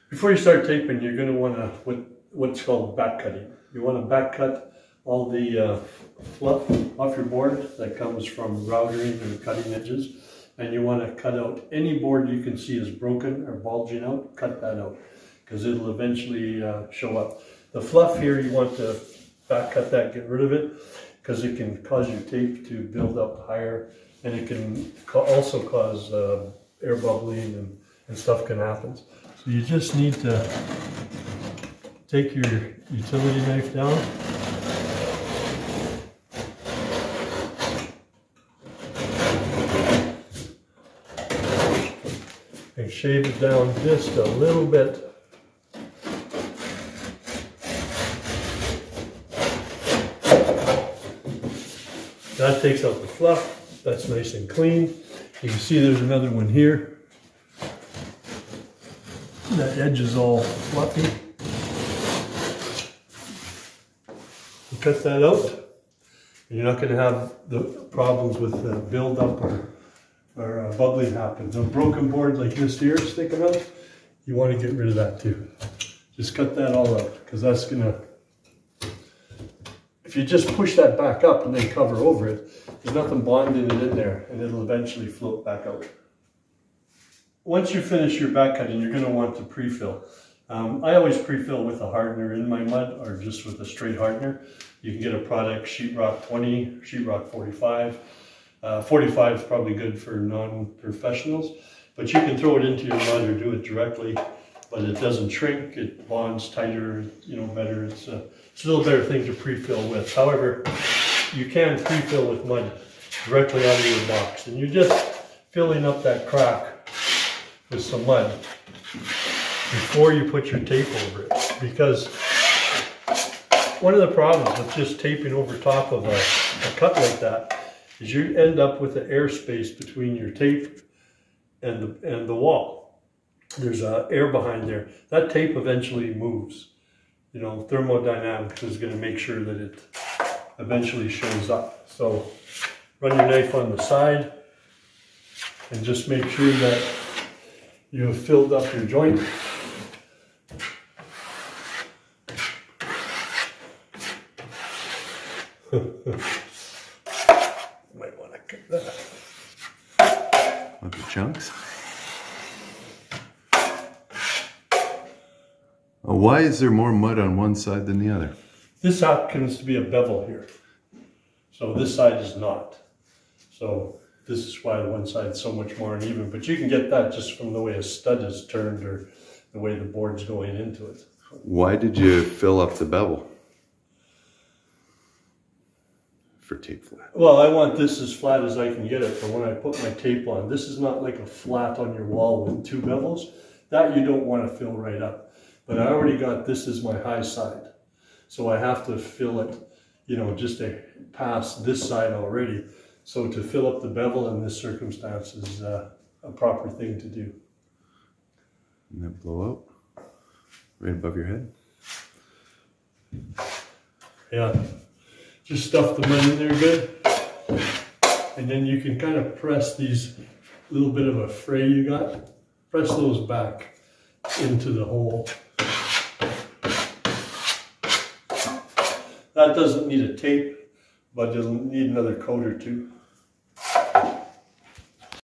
Before you start taping, you're going to want to what's called back cutting. You want to back cut all the fluff off your board that comes from routering and cutting edges, and you want to cut out any board you can see is broken or bulging out. Cut that out because it'll eventually show up. The fluff here, you want to back cut that, get rid of it, because it can cause your tape to build up higher, and it can also cause air bubbling and stuff can happen. So you just need to take your utility knife down. And shave it down just a little bit. That takes out the fluff. That's nice and clean. You can see there's another one here. That edge is all fluffy. You cut that out, and you're not going to have the problems with build-up or bubbling happen. A broken board like this here sticking out, you want to get rid of that too. Just cut that all out, because that's going to, if you just push that back up and then cover over it, there's nothing bonding it in there, and it'll eventually float back out. Once you finish your back cutting, you're going to want to pre-fill. I always pre-fill with a hardener in my mud, or just with a straight hardener. You can get a product, sheetrock 20, sheetrock 45. 45 is probably good for non-professionals, but you can throw it into your mud or do it directly, but it doesn't shrink, it bonds tighter, better. It's a little better thing to pre-fill with. However, you can pre-fill with mud directly out of your box, and you're just filling up that crack with some mud before you put your tape over it, because one of the problems with just taping over top of a cut like that is you end up with the airspace between your tape and the wall. There's air behind there. That tape eventually moves. Thermodynamics is going to make sure that it eventually shows up. So run your knife on the side and just make sure that you have filled up your joint. Might want to cut that. Look at chunks. Why is there more mud on one side than the other? This happens to be a bevel here. So this side is not. So this is why the one side is so much more uneven. But you can get that just from the way a stud is turned or the way the board's going into it. Why did you fill up the bevel? For tape flat. Well, I want this as flat as I can get it for when I put my tape on. This is not like a flat on your wall with two bevels. That you don't want to fill right up. But I already got this as my high side. So I have to fill it, just to pass this side already. So to fill up the bevel in this circumstance is a proper thing to do. And then blow out right above your head. Yeah. Just stuff the mud in there good, and then you can kind of press these little bit of a fray you got, press those back into the hole. That doesn't need a tape, but it'll need another coat or two.